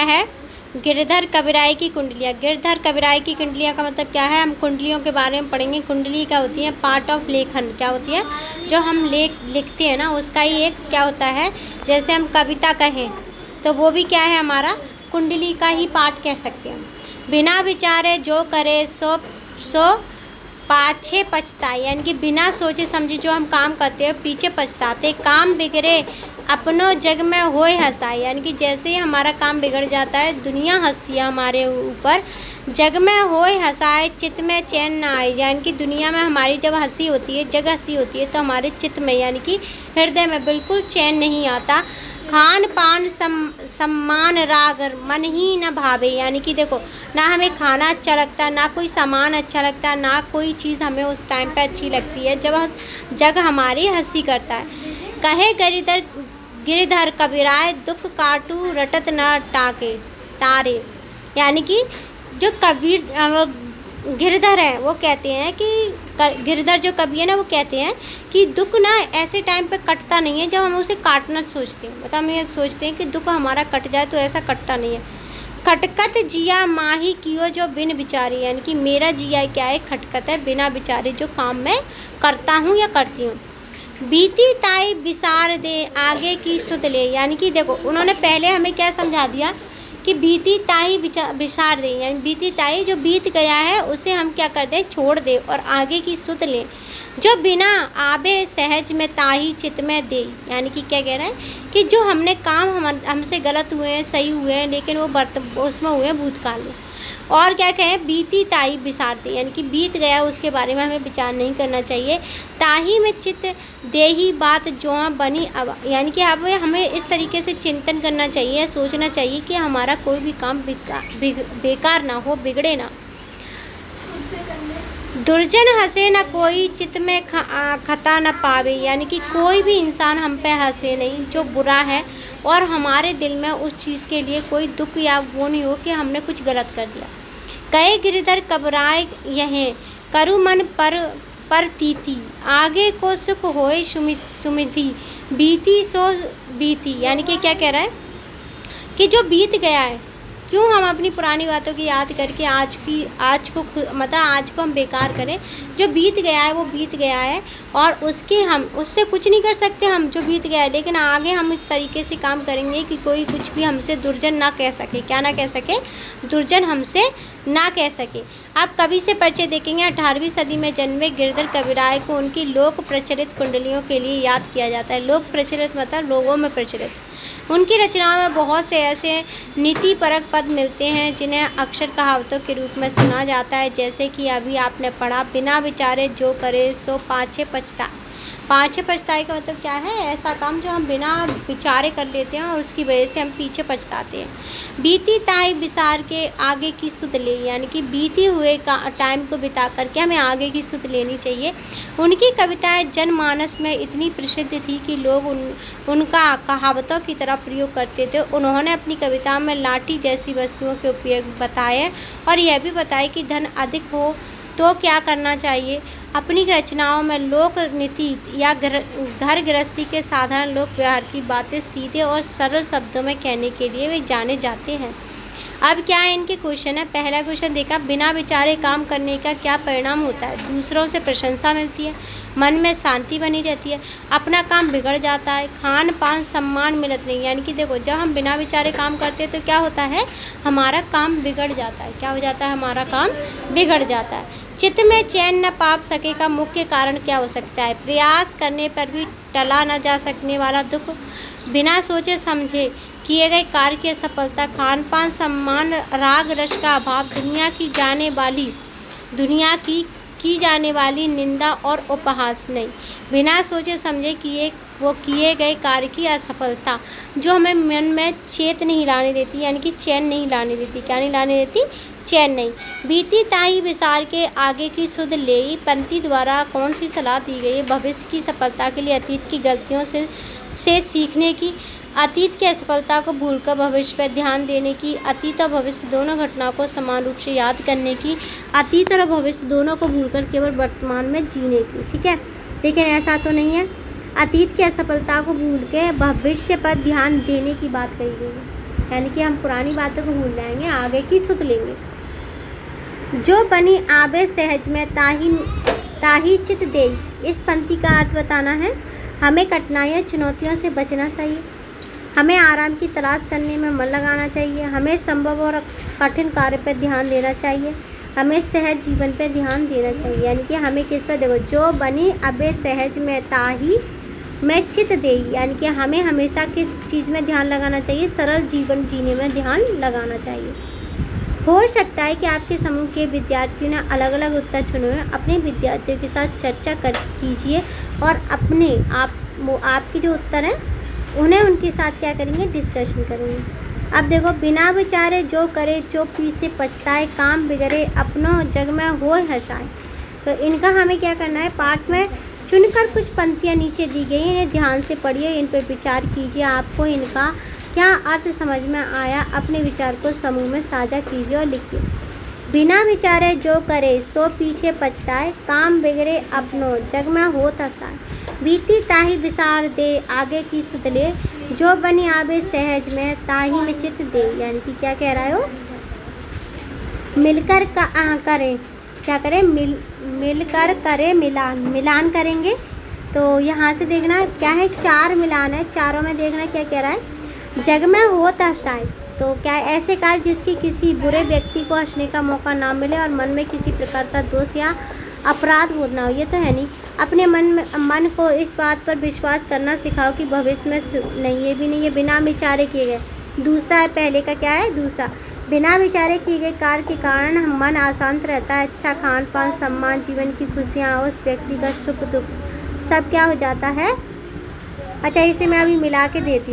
है गिरधर कविराय की कुंडलियाँ। गिरधर कविराय की कुंडलियाँ का मतलब क्या है, हम कुंडलियों के बारे में पढ़ेंगे। कुंडली क्या होती है, पार्ट ऑफ लेखन, क्या होती है, जो हम लिखते हैं ना उसका ही एक क्या होता है। जैसे हम कविता कहें तो वो भी क्या है, हमारा कुंडली का ही पार्ट कह सकते हैं। बिना विचारे जो करे सो पाछे पछताए, यानी कि बिना सोचे समझे जो हम काम करते हैं पीछे पछताते। काम बिगड़े अपनों जग में होए हंसाए, यानी कि जैसे ही हमारा काम बिगड़ जाता है दुनिया हंसती है हमारे ऊपर। जग में होए हंसाए चित्त में चैन ना आए, यानी कि दुनिया में हमारी जब हंसी होती है, जग हंसी होती है, तो हमारे चित्त में यानी कि हृदय में बिल्कुल चैन नहीं आता। खान पान सम्मान राग मन ही न भावे, यानी कि देखो ना हमें खाना अच्छा लगता, ना कोई सामान अच्छा लगता, ना कोई चीज़ हमें उस टाइम पे अच्छी लगती है जब जग हमारी हंसी करता है। कहे गिरधर कबीराय दुख काटू रटत न टाके तारे, यानी कि जो कबीर गिरधर है वो कहते हैं कि गिरधर जो कवि है ना वो कहते हैं कि दुख ना ऐसे टाइम पे कटता नहीं है जब हम उसे काटना सोचते हैं। मतलब हम ये सोचते हैं कि दुख हमारा कट जाए, तो ऐसा कटता नहीं है। खटकत जिया माही कियो जो बिन विचारी, यानी कि मेरा जिया क्या है, खटकत है, बिना विचारे जो काम मैं करता हूँ या करती हूँ। बीती ताई विसार दे आगे की सुध ले, यानी कि देखो उन्होंने पहले हमें क्या समझा दिया कि बीती ताई विसार दे, यानी बीती ताई जो बीत गया है उसे हम क्या कर दें, छोड़ दे, और आगे की सुध लें। जो बिना आबे सहज में ताही चित में दे, यानी कि क्या कह रहे हैं कि जो हमने काम हमसे गलत हुए हैं, सही हुए हैं, लेकिन वो उसमें हुए हैं भूतकाल में। और क्या कहें, बीती ताई विसार दे, यानी कि बीत गया उसके बारे में हमें विचार नहीं करना चाहिए। ताही में चित देही बात जो बनी अब, यानी कि अब हमें इस तरीके से चिंतन करना चाहिए, सोचना चाहिए कि हमारा कोई भी काम बेकार ना हो, बिगड़े ना। दुर्जन हंसे न कोई चित में खता न पावे, यानी कि कोई भी इंसान हम पे हंसे नहीं जो बुरा है, और हमारे दिल में उस चीज़ के लिए कोई दुख या वो नहीं हो कि हमने कुछ गलत कर दिया। कहे गिरधर कबराय यह करु मन पर तीती, आगे को सुख होए सुमिति बीती सो बीती, यानी कि क्या कह रहा है कि जो बीत गया है, क्यों हम अपनी पुरानी बातों की याद करके आज को हम बेकार करें। जो बीत गया है वो बीत गया है, और हम उससे कुछ नहीं कर सकते हम, जो बीत गया है, लेकिन आगे हम इस तरीके से काम करेंगे कि कोई कुछ भी हमसे दुर्जन ना कह सके। क्या ना कह सके, दुर्जन हमसे ना कह सके। आप कवि से परिचय देखेंगे। 18वीं सदी में जन्मे गिरधर कविराय को उनकी लोक प्रचलित कुंडलियों के लिए याद किया जाता है। लोक प्रचलित मतलब लोगों में प्रचलित। उनकी रचनाओं में बहुत से ऐसे नीतिपरक पद मिलते हैं जिन्हें अक्सर कहावतों के रूप में सुना जाता है, जैसे कि अभी आपने पढ़ा, बिना विचारे जो करे सो पाछे पछताए। पाछे पछताए का मतलब क्या है, ऐसा काम जो हम बिना विचारे कर लेते हैं और उसकी वजह से हम पीछे पछताते हैं। बीती ताई विसार के आगे की सुध ले, यानी कि बीती हुए का टाइम को बिता करके हमें आगे की सुध लेनी चाहिए। उनकी कविताएं जनमानस में इतनी प्रसिद्ध थी कि लोग उनका कहावतों की तरह प्रयोग करते थे। उन्होंने अपनी कविताओं में लाठी जैसी वस्तुओं के उपयोग बताए, और यह भी बताए कि धन अधिक हो तो क्या करना चाहिए। अपनी रचनाओं में लोक नीति या घर गृहस्थी के साधारण लोक व्यवहार की बातें सीधे और सरल शब्दों में कहने के लिए वे जाने जाते हैं। अब क्या है इनके क्वेश्चन है। पहला क्वेश्चन देखा, बिना विचारे काम करने का क्या परिणाम होता है। दूसरों से प्रशंसा मिलती है, मन में शांति बनी रहती है, अपना काम बिगड़ जाता है, खान पान सम्मान मिलत नहीं। यानी कि देखो जब हम बिना विचारे काम करते हैं तो क्या होता है, हमारा काम बिगड़ जाता है। क्या हो जाता है, हमारा काम बिगड़ जाता है। चित्त में चैन न पा सके का मुख्य कारण क्या हो सकता है। प्रयास करने पर भी टला न जा सकने वाला दुख, बिना सोचे समझे किए गए कार्य की असफलता, खान पान सम्मान राग रस का अभाव, दुनिया की जाने वाली निंदा और उपहास नहीं, बिना सोचे समझे किए गए कार्य की असफलता जो हमें मन में चेत नहीं लाने देती, यानी कि चैन नहीं लाने देती। क्या नहीं लाने देती, चैन नहीं। बीती ताही विसार के आगे की सुध ले पंक्ति द्वारा कौन सी सलाह दी गई है। भविष्य की सफलता के लिए अतीत की गलतियों से सीखने की, अतीत की असफलता को भूलकर भविष्य पर ध्यान देने की, अतीत और भविष्य दोनों घटनाओं को समान रूप से याद करने की, अतीत और भविष्य दोनों को भूलकर केवल वर्तमान में जीने की। ठीक है, लेकिन ऐसा तो नहीं है। अतीत की असफलता को भूल के भविष्य पर ध्यान देने की बात कही गई है। यानी कि हम पुरानी बातों को भूल जाएंगे, आगे की सुध लेंगे। जो बनी आबे सहज में ताही चित देई। इस पंक्ति का अर्थ बताना है, हमें कठिनाइयाँ चुनौतियों से बचना चाहिए, हमें आराम की तलाश करने में मन लगाना चाहिए, हमें संभव और कठिन कार्य पर ध्यान देना चाहिए, हमें सहज जीवन पर ध्यान देना चाहिए। यानी कि हमें किस पर, देखो, जो बनी अबे सहज में ताही मैं चित देई, यानी कि हमें हमेशा किस चीज़ में ध्यान लगाना चाहिए, सरल जीवन जीने में ध्यान लगाना चाहिए। हो सकता है कि आपके समूह के विद्यार्थियों ने अलग अलग उत्तर चुने हैं, अपने विद्यार्थियों के साथ चर्चा कीजिए और आपके जो उत्तर हैं उन्हें उनके साथ क्या करेंगे, डिस्कशन करेंगे। अब देखो, बिना विचारे जो करे जो पीछे पछताए, काम बिगड़े अपनों जग में हो हर्षाए। तो इनका हमें क्या करना है, पाठ में चुनकर कुछ पंक्तियाँ नीचे दी गई, इन्हें ध्यान से पढ़िए, इन पर विचार कीजिए, आपको इनका क्या अर्थ समझ में आया, अपने विचार को समूह में साझा कीजिए और लिखिए। बिना विचारे जो करे सो पीछे पछताए, काम बिगड़े अपनों जग में होत हर्षाए। बीती ताही विसार दे आगे की सुध ले, जो बनी आवे सहज में ताही में चित दे। यानी कि क्या कह रहा है वो, मिलकर करें, क्या करें, मिलकर करें मिलान करेंगे। तो यहाँ से देखना क्या है, 4 मिलान है, चारों में देखना क्या कह रहा है, जग में होत हर्षाए। तो क्या ऐसे कार्य जिसकी किसी बुरे व्यक्ति को हंसने का मौका ना मिले और मन में किसी प्रकार का दोष या अपराध बोध ना हो, ये तो है नहीं। अपने मन को इस बात पर विश्वास करना सिखाओ कि भविष्य में नहीं, ये भी नहीं है, बिना विचारे किए गए। दूसरा है, पहले का क्या है, दूसरा, बिना विचारे किए गए कार्य के कारण मन अशांत रहता है, अच्छा खान पान, सम्मान, जीवन की खुशियाँ, उस व्यक्ति का सुख दुख सब क्या हो जाता है। अच्छा, इसे मैं अभी मिला के देती हूँ।